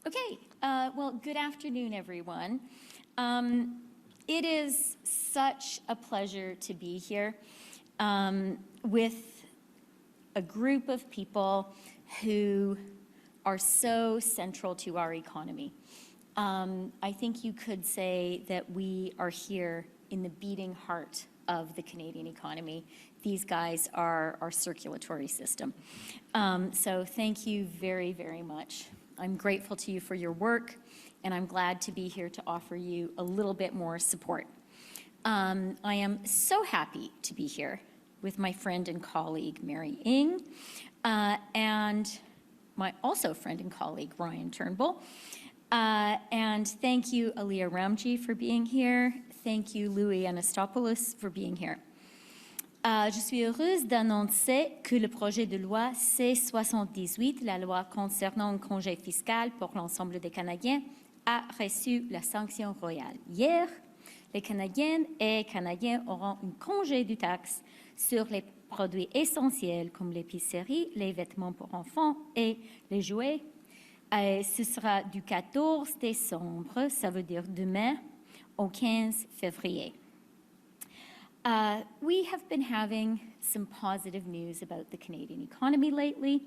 Okay, well, good afternoon, everyone. It is such a pleasure to be here with a group of people who are so central to our economy. I think you could say that we are here in the beating heart of the Canadian economy. These guys are our circulatory system. So thank you very, very much. I'm grateful to you for your work, and I'm glad to be here to offer you a little bit more support. I am so happy to be here with my friend and colleague, Mary Ng, and my also friend and colleague, Ryan Turnbull. And thank you, Aliyah Ramji, for being here. Thank you, Louis Anastopoulos, for being here. Je suis heureuse d'annoncer que le projet de loi C-78, la loi concernant un congé fiscal pour l'ensemble des Canadiens, a reçu la sanction royale. Hier, les Canadiennes et Canadiens auront un congé de taxe sur les produits essentiels comme l'épicerie, les vêtements pour enfants et les jouets. Ce sera du 14 décembre, ça veut dire demain, au 15 février. We have been having some positive news about the Canadian economy lately.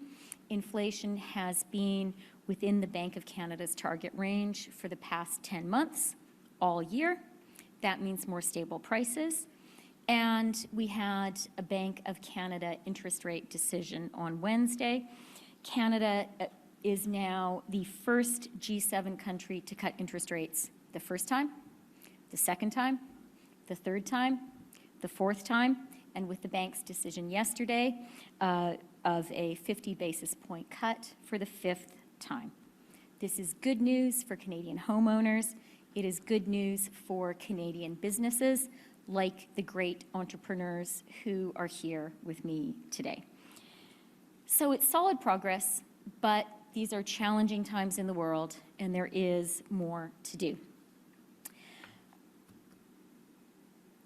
Inflation has been within the Bank of Canada's target range for the past 10 months, all year. That means more stable prices. And we had a Bank of Canada interest rate decision on Wednesday. Canada is now the first G7 country to cut interest rates the first time, the second time, the third time, the fourth time, and with the bank's decision yesterday of a 50 basis point cut for the fifth time. This is good news for Canadian homeowners. It is good news for Canadian businesses like the great entrepreneurs who are here with me today. So it's solid progress, but these are challenging times in the world, and there is more to do.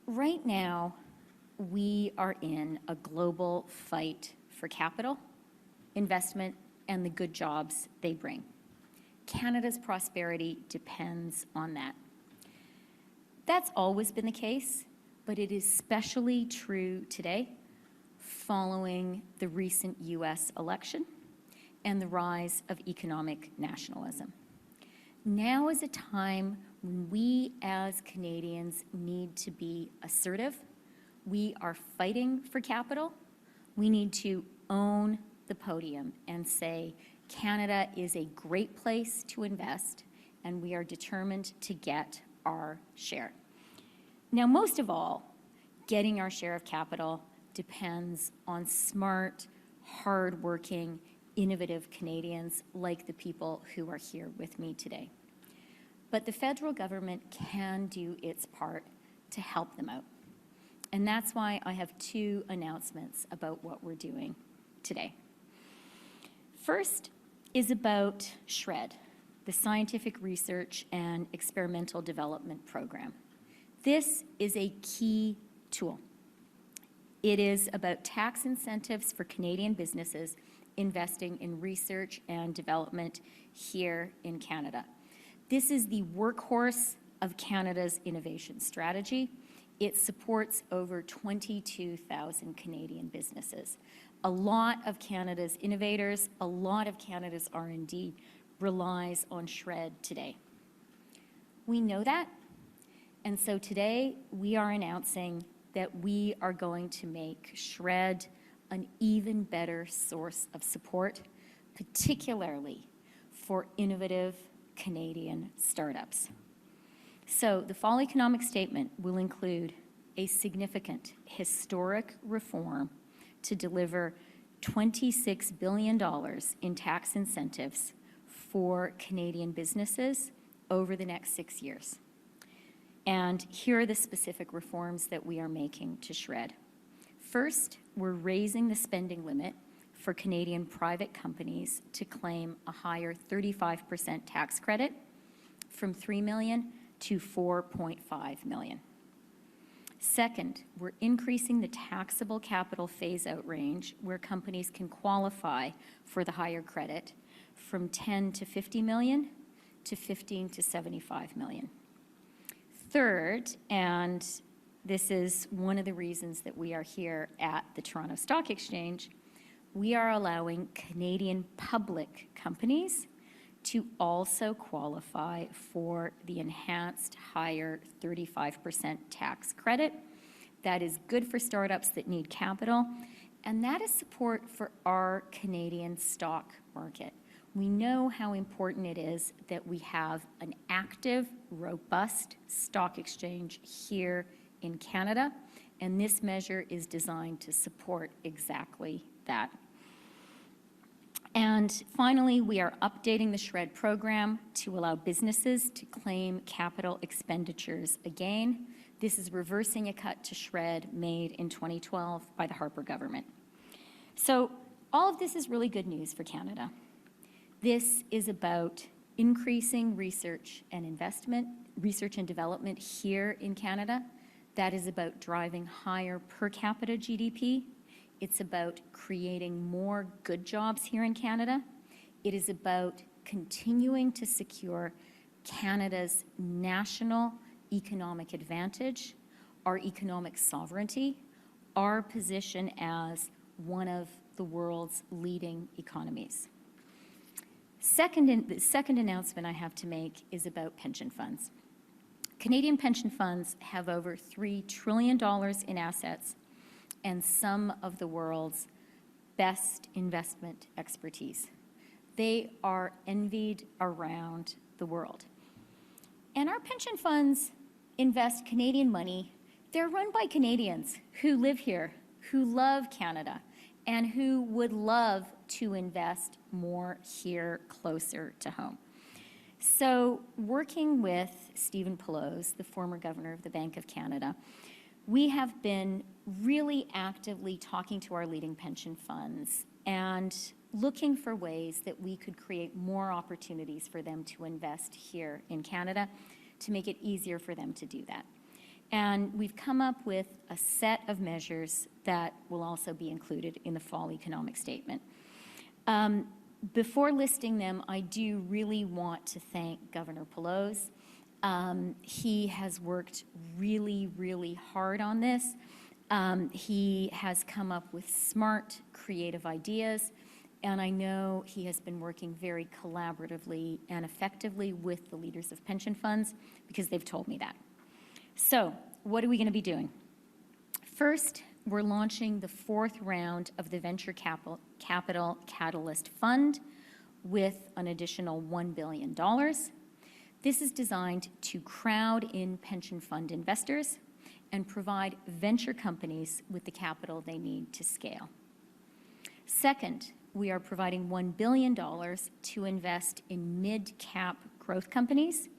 Right now, we are in a global fight for capital, investment, and the good jobs they bring. Canada's prosperity depends on that. That's always been the case, but it is especially true today following the recent US election and the rise of economic nationalism. Now is a time when we as Canadians need to be assertive. We are fighting for capital. We need to own the podium and say, Canada is a great place to invest, and we are determined to get our share. Now, most of all, getting our share of capital depends on smart, hardworking, innovative Canadians like the people who are here with me today. But the federal government can do its part to help them out. And that's why I have two announcements about what we're doing today. First is about SHRED, the Scientific Research and Experimental Development Program. This is a key tool. It is about tax incentives for Canadian businesses investing in research and development here in Canada. This is the workhorse of Canada's innovation strategy. It supports over 22,000 Canadian businesses. A lot of Canada's innovators, a lot of Canada's R&D relies on SHRED today. We know that, and so today we are announcing that we are going to make SHRED an even better source of support, particularly for innovative Canadian startups. So the fall economic statement will include a significant historic reform to deliver $26 billion in tax incentives for Canadian businesses over the next 6 years. And here are the specific reforms that we are making to SHRED. First, we're raising the spending limit for Canadian private companies to claim a higher 35% tax credit from $3 million to $4.5 million. Second, we're increasing the taxable capital phase-out range where companies can qualify for the higher credit from $10 to $50 million to 15 to 75 million. Third, and this is one of the reasons that we are here at the Toronto Stock Exchange, we are allowing Canadian public companies to also qualify for the enhanced higher 35% tax credit. That is good for startups that need capital, and that is support for our Canadian stock market. We know how important it is that we have an active, robust stock exchange here in Canada, and this measure is designed to support exactly that. And finally, we are updating the SHRED program to allow businesses to claim capital expenditures again. This is reversing a cut to SHRED made in 2012 by the Harper government. So all of this is really good news for Canada. This is about increasing research and investment, research and development here in Canada. That is about driving higher per capita GDP. It's about creating more good jobs here in Canada. It is about continuing to secure Canada's national economic advantage, our economic sovereignty, our position as one of the world's leading economies. The second announcement I have to make is about pension funds. Canadian pension funds have over $3 trillion in assets and some of the world's best investment expertise. They are envied around the world. And our pension funds invest Canadian money. They're run by Canadians who live here, who love Canada, and who would love to invest more here closer to home. So working with Stephen Poloz, the former governor of the Bank of Canada, we have been really actively talking to our leading pension funds and looking for ways that we could create more opportunities for them to invest here in Canada to make it easier for them to do that. And we've come up with a set of measures that will also be included in the fall economic statement. Before listing them, I do really want to thank Governor Poloz. He has worked really, really hard on this. He has come up with smart, creative ideas, and I know he has been working very collaboratively and effectively with the leaders of pension funds because they've told me that. So, what are we going to be doing? First, we're launching the fourth round of the Venture Capital Catalyst Fund with an additional $1 billion. This is designed to crowd in pension fund investors and provide venture companies with the capital they need to scale. Second, we are providing $1 billion to invest in mid-cap growth companies.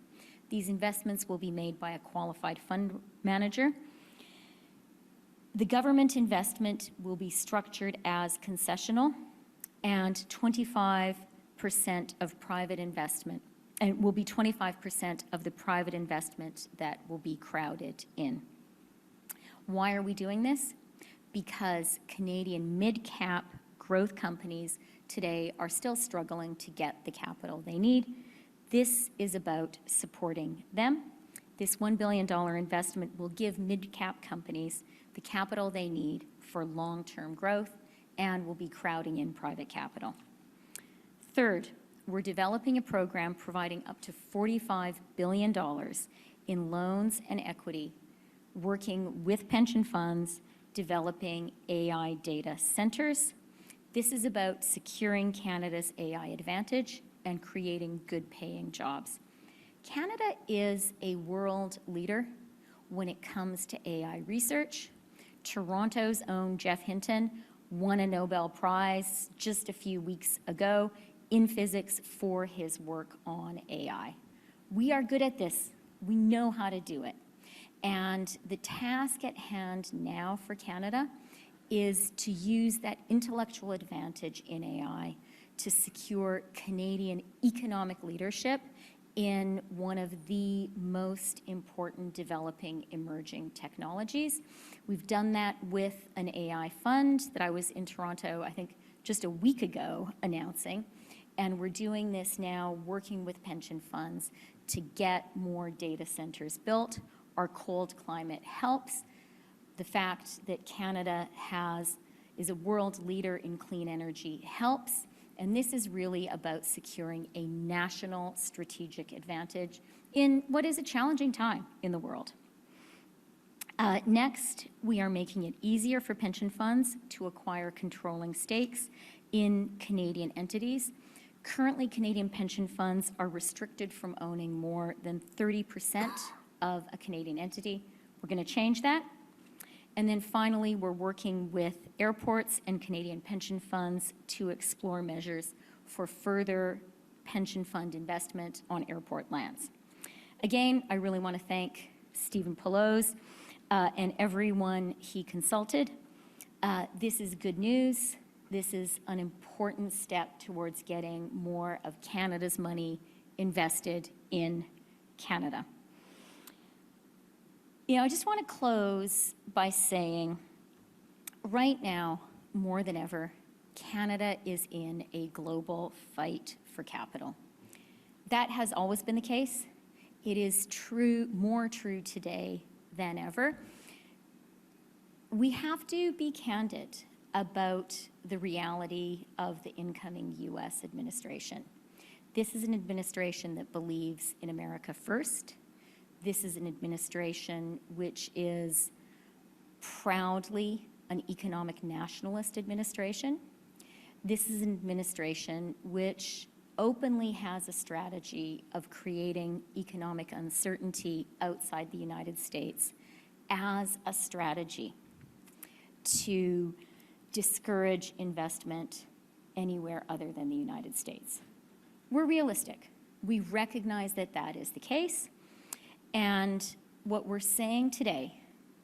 These investments will be made by a qualified fund manager. The government investment will be structured as concessional, and 25% of private investment, and will be 25% of the private investment that will be crowded in. Why are we doing this? Because Canadian mid-cap growth companies today are still struggling to get the capital they need. This is about supporting them. This $1 billion investment will give mid-cap companies the capital they need for long-term growth and will be crowding in private capital. Third, we're developing a program providing up to $45 billion in loans and equity, working with pension funds, developing AI data centers. This is about securing Canada's AI advantage and creating good-paying jobs. Canada is a world leader when it comes to AI research. Toronto's own Jeff Hinton won a Nobel Prize just a few weeks ago in physics for his work on AI. We are good at this. We know how to do it. And the task at hand now for Canada is to use that intellectual advantage in AI to secure Canadian economic leadership in one of the most important developing emerging technologies. We've done that with an AI fund that I was in Toronto, I think, just a week ago announcing. And we're doing this now, working with pension funds to get more data centers built. Our cold climate helps. The fact that Canada is a world leader in clean energy helps. And this is really about securing a national strategic advantage in what is a challenging time in the world. Next, we are making it easier for pension funds to acquire controlling stakes in Canadian entities. Currently, Canadian pension funds are restricted from owning more than 30% of a Canadian entity. We're going to change that. And then finally, we're working with airports and Canadian pension funds to explore measures for further pension fund investment on airport lands. Again, I really want to thank Stephen Pelosi and everyone he consulted. This is good news. This is an important step towards getting more of Canada's money invested in Canada. I just want to close by saying, right now, more than ever, Canada is in a global fight for capital. That has always been the case. It is true, more true today than ever. We have to be candid about the reality of the incoming U.S. administration. This is an administration that believes in America first. This is an administration which is proudly an economic nationalist administration. This is an administration which openly has a strategy of creating economic uncertainty outside the United States as a strategy to discourage investment anywhere other than the United States. We're realistic. We recognize that that is the case. And what we're saying today,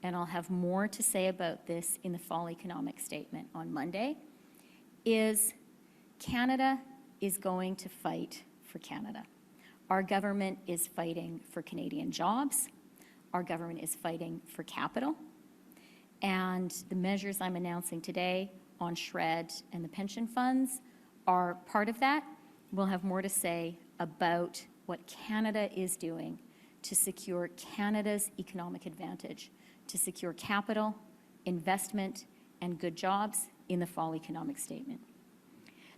and I'll have more to say about this in the Fall Economic Statement on Monday, is Canada is going to fight for Canada. Our government is fighting for Canadian jobs. Our government is fighting for capital. And the measures I'm announcing today on SHRED and the pension funds are part of that. We'll have more to say about what Canada is doing to secure Canada's economic advantage, to secure capital, investment, and good jobs in the Fall Economic Statement.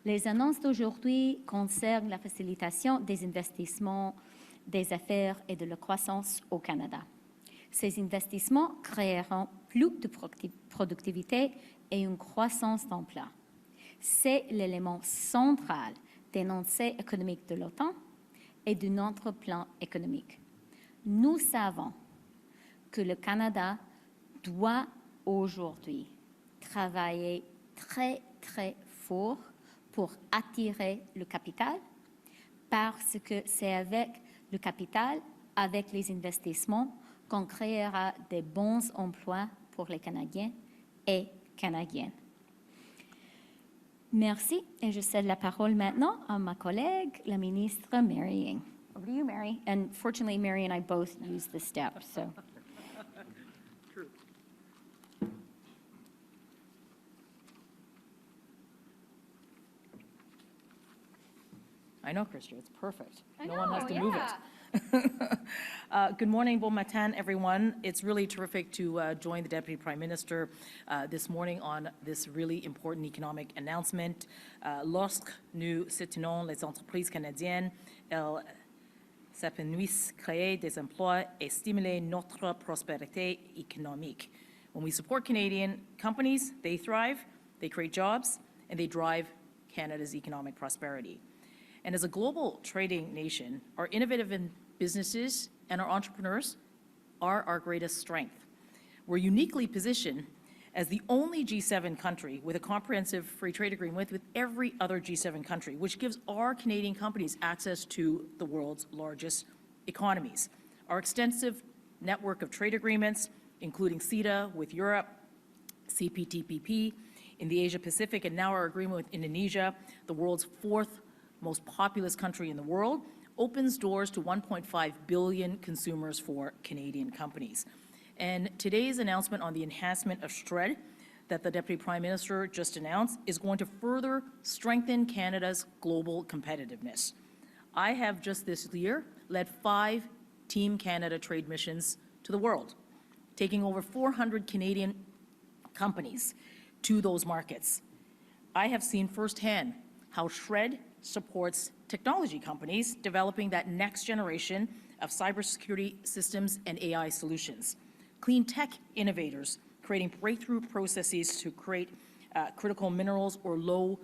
Les annonces d'aujourd'hui concernent la facilitation des investissements, des affaires et de la croissance au Canada. Ces investissements créeront plus de productivité et une croissance d'emploi. C'est l'élément central des énoncés économiques de l'OTAN et de notre plan économique. Nous savons que le Canada doit aujourd'hui travailler très, très fort pour attirer le capital, parce que c'est avec le capital, avec les investissements, qu'on créera de bons emplois pour les Canadiens et Canadiennes. Merci, et je cède la parole maintenant à ma collègue, la ministre Mary Ng. Over to you, Mary. And fortunately, Mary and I both use this step, so. True. I know, Chrystia, it's perfect. No one has to move it. Good morning, bon matin, everyone. It's really terrific to join the Deputy Prime Minister this morning on this really important economic announcement. Lorsque nous soutenons les entreprises canadiennes, elles s'épanouissent, créent des emplois et stimulent notre prospérité économique. When we support Canadian companies, they thrive, they create jobs, and they drive Canada's economic prosperity. And as a global trading nation, our innovative businesses and our entrepreneurs are our greatest strength. We're uniquely positioned as the only G7 country with a comprehensive free trade agreement with every other G7 country, which gives our Canadian companies access to the world's largest economies. Our extensive network of trade agreements, including CETA with Europe, CPTPP in the Asia-Pacific, and now our agreement with Indonesia, the world's fourth most populous country in the world, opens doors to 1.5 billion consumers for Canadian companies. And today's announcement on the enhancement of SHRED that the Deputy Prime Minister just announced is going to further strengthen Canada's global competitiveness. I have just this year led 5 Team Canada trade missions to the world, taking over 400 Canadian companies to those markets. I have seen firsthand how SHRED supports technology companies developing that next generation of cybersecurity systems and AI solutions. Clean tech innovators creating breakthrough processes to create critical minerals or low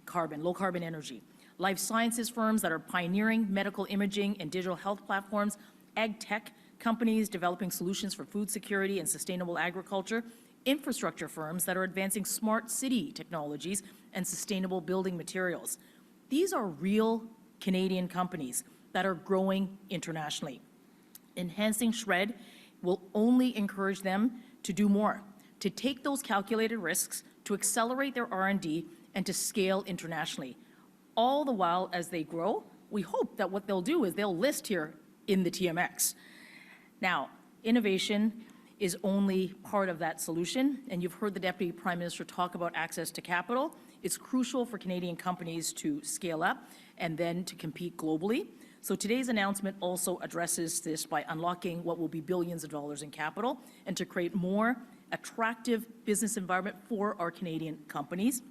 carbon energy. Life sciences firms that are pioneering medical imaging and digital health platforms, ag tech companies developing solutions for food security and sustainable agriculture, infrastructure firms that are advancing smart city technologies and sustainable building materials. These are real Canadian companies that are growing internationally. Enhancing SHRED will only encourage them to do more, to take those calculated risks, to accelerate their R&D, and to scale internationally. All the while, as they grow, we hope that what they'll do is they'll list here in the TMX. Now, innovation is only part of that solution, and you've heard the Deputy Prime Minister talk about access to capital. It's crucial for Canadian companies to scale up and then to compete globally. So today's announcement also addresses this by unlocking what will be billions of dollars in capital and to create more attractive business environment for our Canadian companies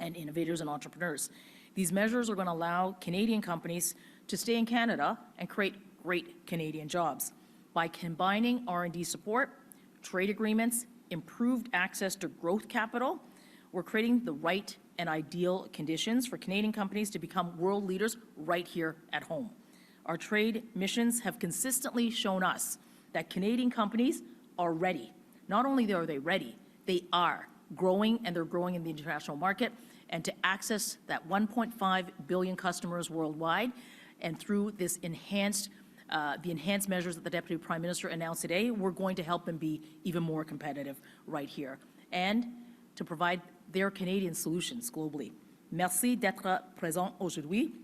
and innovators and entrepreneurs. These measures are going to allow Canadian companies to stay in Canada and create great Canadian jobs. By combining R&D support, trade agreements, improved access to growth capital, we're creating the right and ideal conditions for Canadian companies to become world leaders right here at home. Our trade missions have consistently shown us that Canadian companies are ready. Not only are they ready, they are growing, and they're growing in the international market, and to access that 1.5 billion customers worldwide, and through this enhanced the enhanced measures that the Deputy Prime Minister announced today, we're going to help them be even more competitive right here, and to provide their Canadian solutions globally. Merci d'être présent aujourd'hui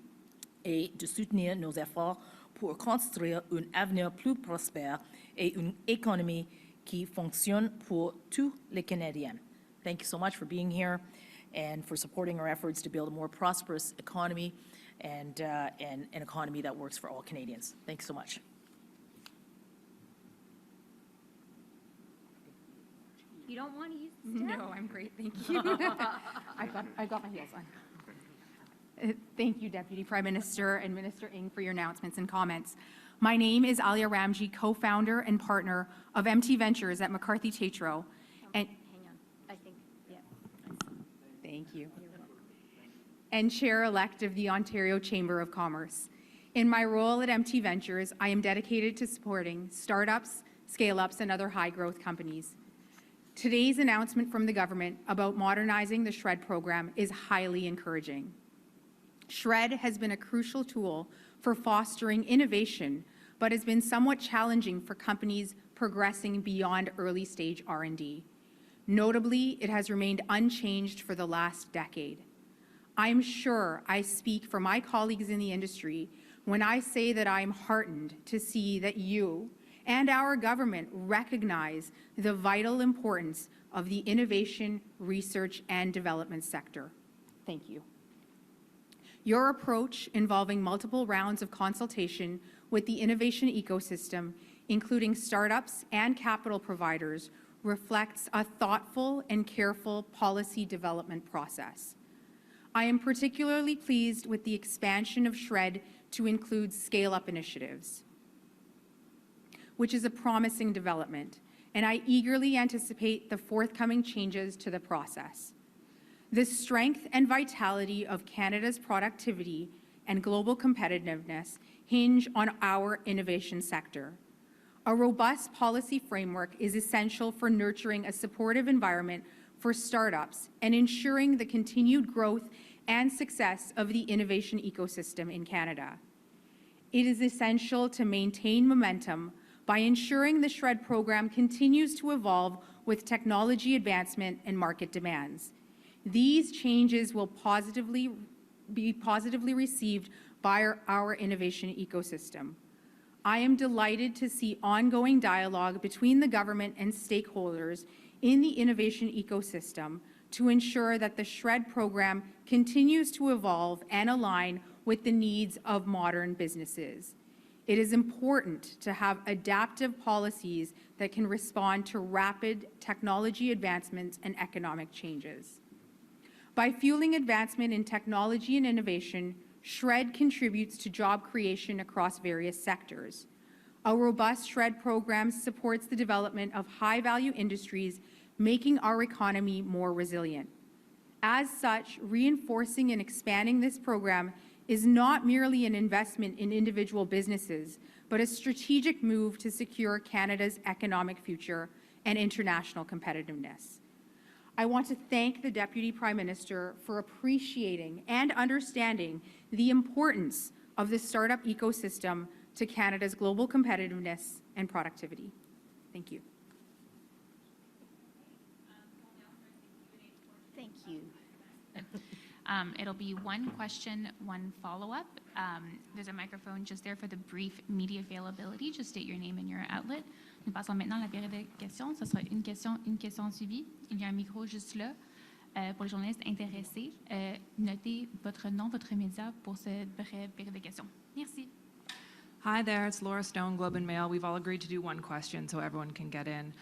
et de soutenir nos efforts pour construire un avenir plus prospère et une économie qui fonctionne pour tous les Canadiens. Thank you so much for being here and for supporting our efforts to build a more prosperous economy and an economy that works for all Canadians. Thanks so much. You don't want to use the staff? No, I'm great, thank you. I've got my heels on. Thank you, Deputy Prime Minister and Minister Ng, for your announcements and comments. My name is Alia Ramji, co-founder and partner of MT Ventures at McCarthy Tetro. And Hang on, I think, yeah. thank you. And chair-elect of the Ontario Chamber of Commerce. In my role at MT Ventures, I am dedicated to supporting startups, scale-ups, and other high-growth companies. Today's announcement from the government about modernizing the SHRED program is highly encouraging. SHRED has been a crucial tool for fostering innovation, but has been somewhat challenging for companies progressing beyond early-stage R&D. Notably, it has remained unchanged for the last decade. I'm sure I speak for my colleagues in the industry when I say that I'm heartened to see that you and our government recognize the vital importance of the innovation, research, and development sector. Thank you. Your approach involving multiple rounds of consultation with the innovation ecosystem, including startups and capital providers, reflects a thoughtful and careful policy development process. I am particularly pleased with the expansion of SHRED to include scale-up initiatives, which is a promising development, and I eagerly anticipate the forthcoming changes to the process. The strength and vitality of Canada's productivity and global competitiveness hinge on our innovation sector. A robust policy framework is essential for nurturing a supportive environment for startups and ensuring the continued growth and success of the innovation ecosystem in Canada. It is essential to maintain momentum by ensuring the SHRED program continues to evolve with technology advancement and market demands. These changes will be positively received by our innovation ecosystem. I am delighted to see ongoing dialogue between the government and stakeholders in the innovation ecosystem to ensure that the SHRED program continues to evolve and align with the needs of modern businesses. It is important to have adaptive policies that can respond to rapid technology advancements and economic changes. By fueling advancement in technology and innovation, SHRED contributes to job creation across various sectors. A robust SHRED program supports the development of high-value industries, making our economy more resilient. As such, reinforcing and expanding this program is not merely an investment in individual businesses, but a strategic move to secure Canada's economic future and international competitiveness. I want to thank the Deputy Prime Minister for appreciating and understanding the importance of the startup ecosystem to Canada's global competitiveness and productivity. Thank you. Thank you. It'll be one question, one follow-up. There's a microphone just there for the brief media availability. Just state your name and your outlet. Nous passons maintenant à la période de questions. Ce sera une question suivie. Il y a un micro juste là pour les journalistes intéressés. Notez votre nom, votre média pour cette brève période de questions. Merci. Hi there, it's Laura Stone, Globe and Mail. We've all agreed to do one question so everyone can get in.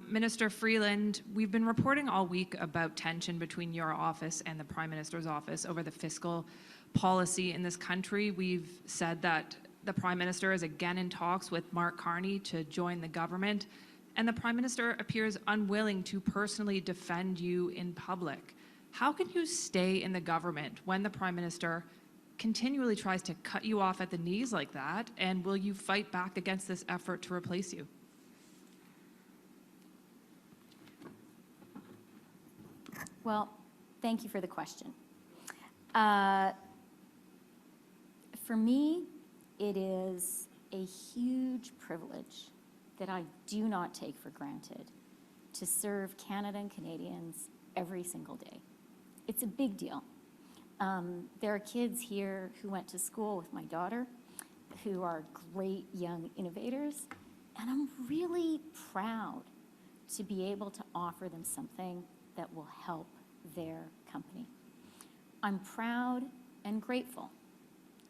Minister Freeland, we've been reporting all week about tension between your office and the Prime Minister's office over the fiscal policy in this country. We've said that the Prime Minister is again in talks with Mark Carney to join the government, and the Prime Minister appears unwilling to personally defend you in public. How can you stay in the government when the Prime Minister continually tries to cut you off at the knees like that, and will you fight back against this effort to replace you? Well, thank you for the question. For me, it is a huge privilege that I do not take for granted to serve Canada and Canadians every single day. It's a big deal. There are kids here who went to school with my daughter who are great young innovators, and I'm really proud to be able to offer them something that will help their company. I'm proud and grateful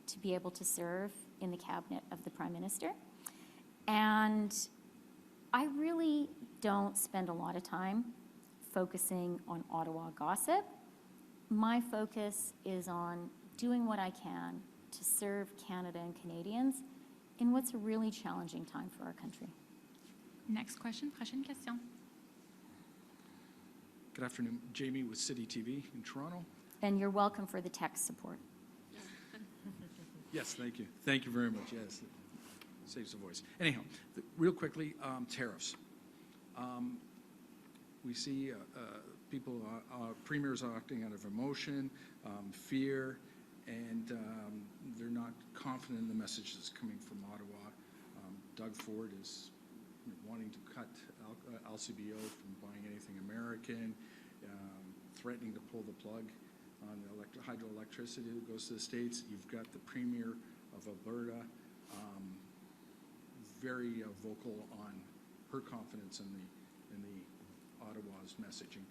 to be able to serve in the cabinet of the Prime Minister, and I really don't spend a lot of time focusing on Ottawa gossip. My focus is on doing what I can to serve Canada and Canadians in what's a really challenging time for our country. Next question, prochaine question. Good afternoon. Jamie with City TV in Toronto. And you're welcome for the text support. Yes, thank you. Thank you very much. Yes, it saves the voice. Anyhow, real quickly, tariffs. We see people, premiers acting out of emotion, fear, and they're not confident in the message that's coming from Ottawa. Doug Ford is wanting to cut LCBO from buying anything American, threatening to pull the plug on the hydroelectricity that goes to the States. You've got the Premier of Alberta very vocal on her confidence in the Ottawa's messaging.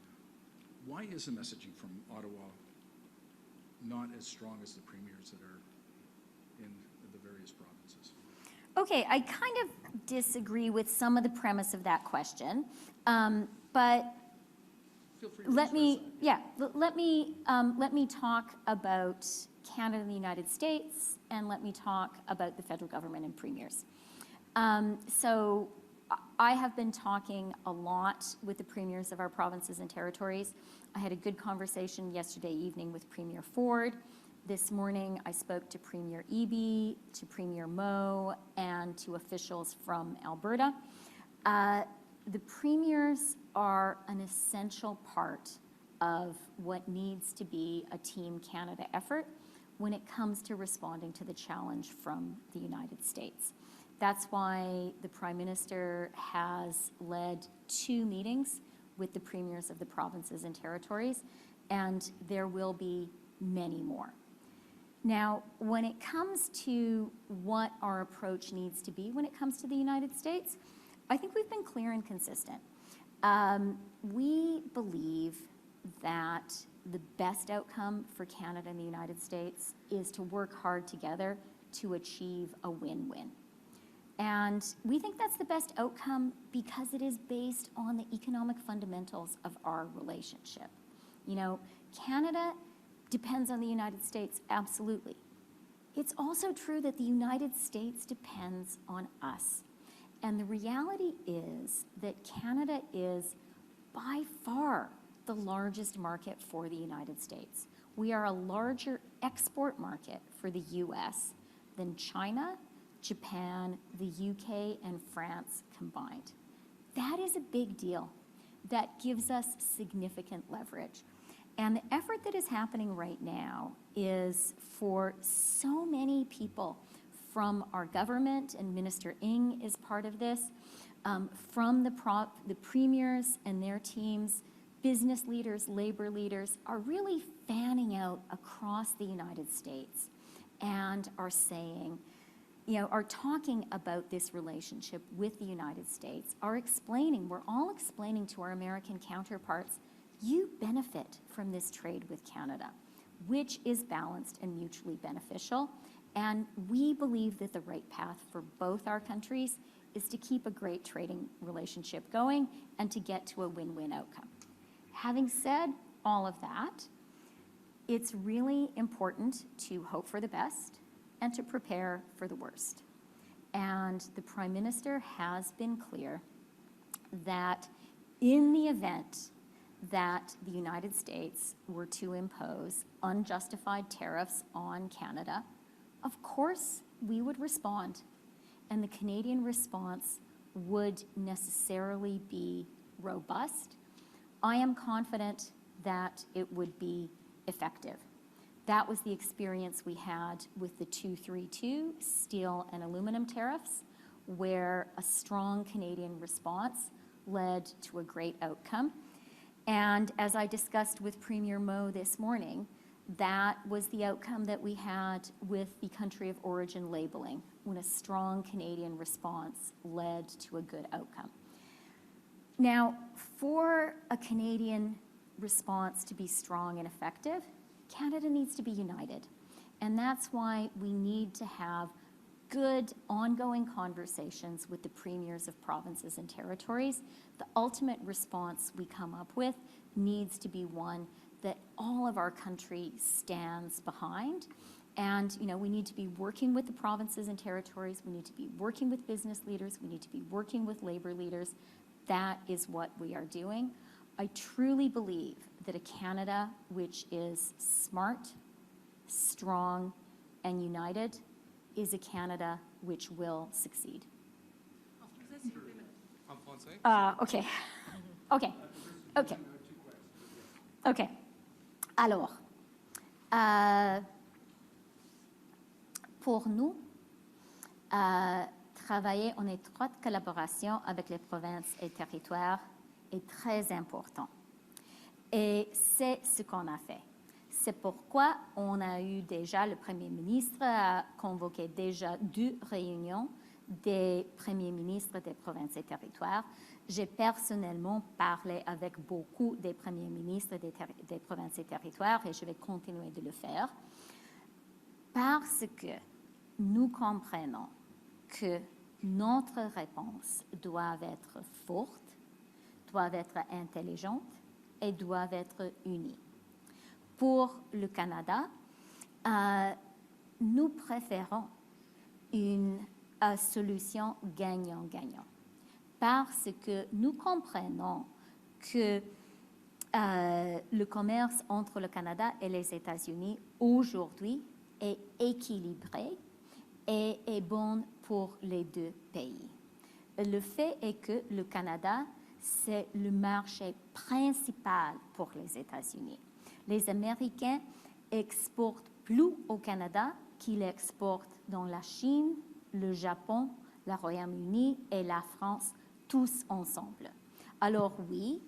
Why is the messaging from Ottawa not as strong as the premiers that are in the various provinces? Okay, I kind of disagree with some of the premise of that question, but Feel free to let me, express that. let me talk about Canada and the United States, and let me talk about the federal government and premiers. So I have been talking a lot with the premiers of our provinces and territories. I had a good conversation yesterday evening with Premier Ford. This morning, I spoke to Premier Eby, to Premier Moe, and to officials from Alberta. The premiers are an essential part of what needs to be a Team Canada effort when it comes to responding to the challenge from the United States. That's why the Prime Minister has led 2 meetings with the premiers of the provinces and territories, and there will be many more. Now, when it comes to what our approach needs to be when it comes to the United States, I think we've been clear and consistent. We believe that the best outcome for Canada and the United States is to work hard together to achieve a win-win. And we think that's the best outcome because it is based on the economic fundamentals of our relationship. You know, Canada depends on the United States, absolutely. It's also true that the United States depends on us. And the reality is that Canada is by far the largest market for the United States. We are a larger export market for the US than China, Japan, the UK, and France combined. That is a big deal. That gives us significant leverage. And the effort that is happening right now is for so many people from our government, and Minister Ng is part of this, from the premiers and their teams, business leaders, labor leaders are really fanning out across the United States and are saying, you know, are talking about this relationship with the United States, are explaining, we're all explaining to our American counterparts, you benefit from this trade with Canada, which is balanced and mutually beneficial. And we believe that the right path for both our countries is to keep a great trading relationship going and to get to a win-win outcome. Having said all of that, it's really important to hope for the best and to prepare for the worst. And the Prime Minister has been clear that in the event that the United States were to impose unjustified tariffs on Canada, of course we would respond. And the Canadian response would necessarily be robust. I am confident that it would be effective. That was the experience we had with the 232 steel and aluminum tariffs, where a strong Canadian response led to a great outcome. And as I discussed with Premier Moe this morning, that was the outcome that we had with the country of origin labeling, when a strong Canadian response led to a good outcome. Now, for a Canadian response to be strong and effective, Canada needs to be united. And that's why we need to have good ongoing conversations with the premiers of provinces and territories. The ultimate response we come up with needs to be one that all of our country stands behind. And, you know, we need to be working with the provinces and territories. We need to be working with business leaders. We need to be working with labor leaders. That is what we are doing. I truly believe that a Canada which is smart, strong, and united is a Canada which will succeed. Okay. Okay. Okay. Okay. Alors, pour nous, travailler en étroite collaboration avec les provinces et territoires est très important. Et c'est ce qu'on a fait. C'est pourquoi on a eu déjà, le Premier ministre a convoqué déjà 2 réunions des premiers ministres des provinces et territoires. J'ai personnellement parlé avec beaucoup des premiers ministres des provinces et territoires et je vais continuer de le faire parce que nous comprenons que notre réponse doit être forte, doit être intelligente et doit être unie. Pour le Canada, nous préférons une solution gagnant-gagnant parce que nous comprenons que le commerce entre le Canada et les États-Unis aujourd'hui est équilibré et est bon pour les 2 pays. Le fait est que le Canada, c'est le marché principal pour les États-Unis. Les Américains exportent plus au Canada qu'ils exportent dans la Chine, le Japon, le Royaume-Uni et la France, tous ensemble. Alors oui,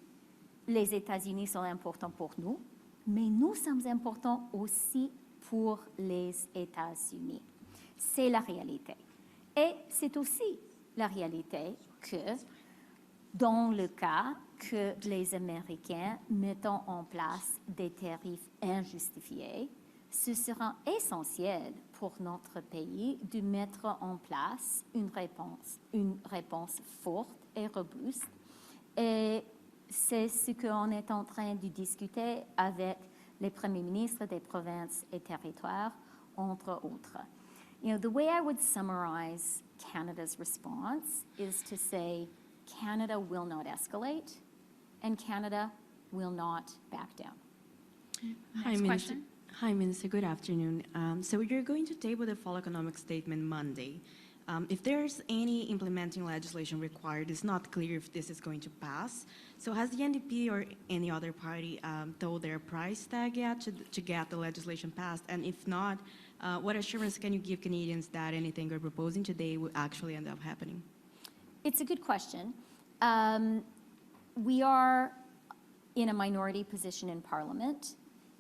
les États-Unis sont importants pour nous, mais nous sommes importants aussi pour les États-Unis. C'est la réalité. Et c'est aussi la réalité que dans le cas que les Américains mettant en place des tarifs injustifiés, ce sera essentiel pour notre pays de mettre en place une réponse forte et robuste. Et c'est ce qu'on est en train de discuter avec les premiers ministres des provinces et territoires, entre autres. The way I would summarize Canada's response is to say Canada will not escalate and Canada will not back down. Next question. Hi, Minister. Good afternoon. So you're going to table the fall economic statement Monday. If there's any implementing legislation required, it's not clear if this is going to pass. So has the NDP or any other party told their price tag yet to get the legislation passed? And if not, what assurance can you give Canadians that anything you're proposing today will actually end up happening? It's a good question. We are in a minority position in Parliament.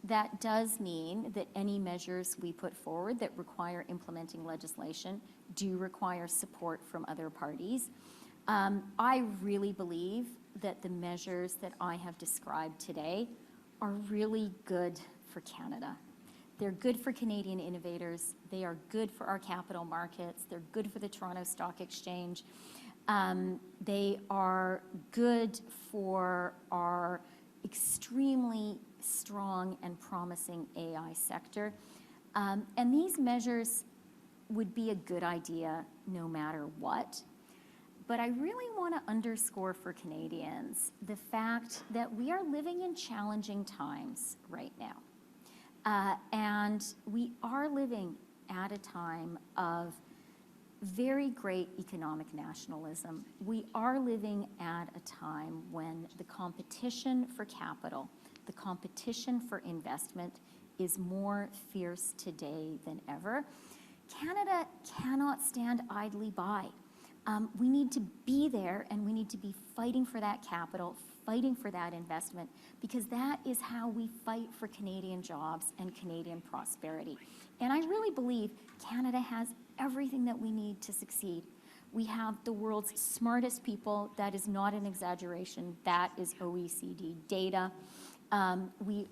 That does mean that any measures we put forward that require implementing legislation do require support from other parties. I really believe that the measures that I have described today are really good for Canada. They're good for Canadian innovators. They are good for our capital markets. They're good for the Toronto Stock Exchange. They are good for our extremely strong and promising AI sector. And these measures would be a good idea no matter what. But I really want to underscore for Canadians the fact that we are living in challenging times right now. And we are living at a time of very great economic nationalism. We are living at a time when the competition for capital, the competition for investment is more fierce today than ever. Canada cannot stand idly by. We need to be there and we need to be fighting for that capital, fighting for that investment, because that is how we fight for Canadian jobs and Canadian prosperity. And I really believe Canada has everything that we need to succeed. We have the world's smartest people. That is not an exaggeration. That is OECD data. We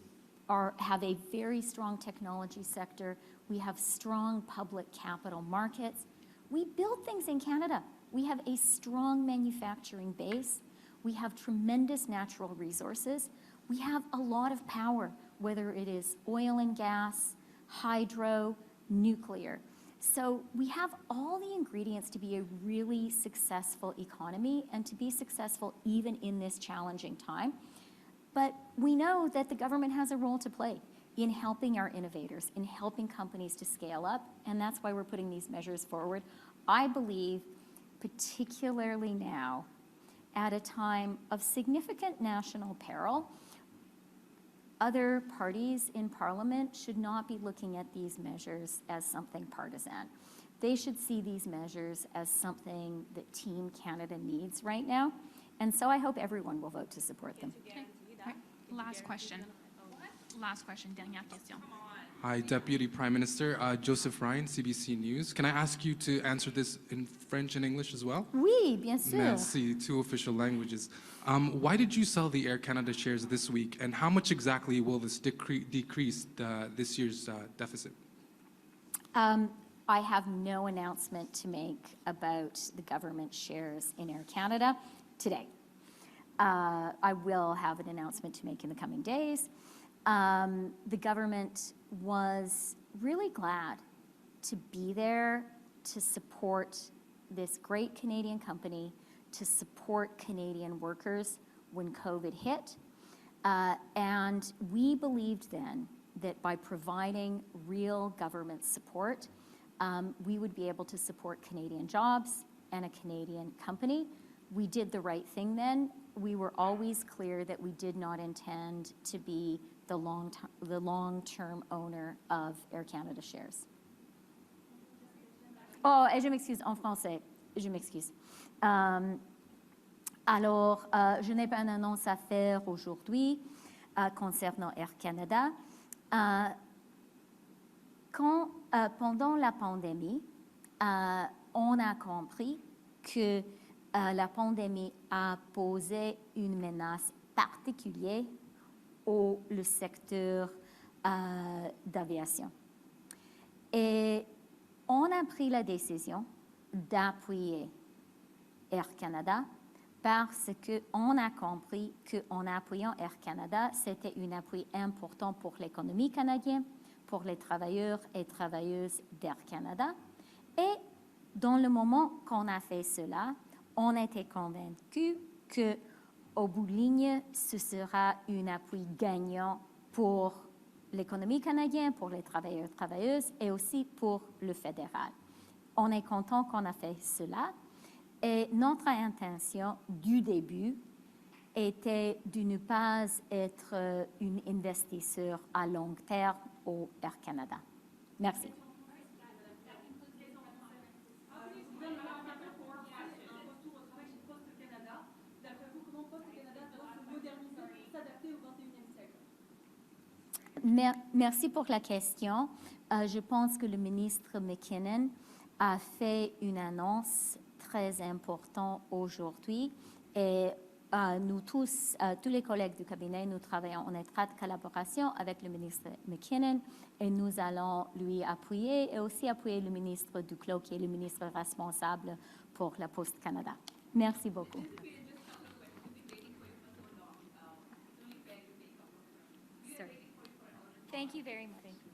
have a very strong technology sector. We have strong public capital markets. We build things in Canada. We have a strong manufacturing base. We have tremendous natural resources. We have a lot of power, whether it is oil and gas, hydro, nuclear. So we have all the ingredients to be a really successful economy and to be successful even in this challenging time. But we know that the government has a role to play in helping our innovators, in helping companies to scale up, and that's why we're putting these measures forward. I believe, particularly now, at a time of significant national peril, other parties in Parliament should not be looking at these measures as something partisan. They should see these measures as something that Team Canada needs right now, and so I hope everyone will vote to support them. Right. Last question. Last question, dernière question. Hi, Deputy Prime Minister. Joseph Ryan, CBC News. Can I ask you to answer this in French and English as well? Oui, bien sûr. Merci, two official languages. Why did you sell the Air Canada shares this week, and how much exactly will this decrease this year's deficit? I have no announcement to make about the government shares in Air Canada today. I will have an announcement to make in the coming days. The government was really glad to be there to support this great Canadian company, to support Canadian workers when COVID hit. And we believed then that by providing real government support, we would be able to support Canadian jobs and a Canadian company. We did the right thing then. We were always clear that we did not intend to be the long-term owner of Air Canada shares. Oh, et je m'excuse, en français, je m'excuse. Alors, je n'ai pas une annonce à faire aujourd'hui concernant Air Canada. Pendant la pandémie, on a compris que la pandémie a posé une menace particulière au le secteur d'aviation. Et on a pris la décision d'appuyer Air Canada parce qu'on a compris qu'en appuyant Air Canada, c'était un appui important pour l'économie canadienne, pour les travailleurs et travailleuses d'Air Canada. Et dans le moment qu'on a fait cela, on était convaincus qu'au bout de ligne, ce sera un appui gagnant pour l'économie canadienne, pour les travailleurs et travailleuses et aussi pour le fédéral. On est content qu'on a fait cela. Et notre intention du début était de ne pas être un investisseur à long terme au Air Canada. Merci. Merci pour la question. Je pense que le ministre McKinnon a fait une annonce très importante aujourd'hui et nous tous les collègues du cabinet, nous travaillons en étroite collaboration avec le ministre McKinnon et nous allons lui appuyer et aussi appuyer le ministre Duclos qui est le ministre responsable pour la Poste Canada. Merci beaucoup. Thank you very much.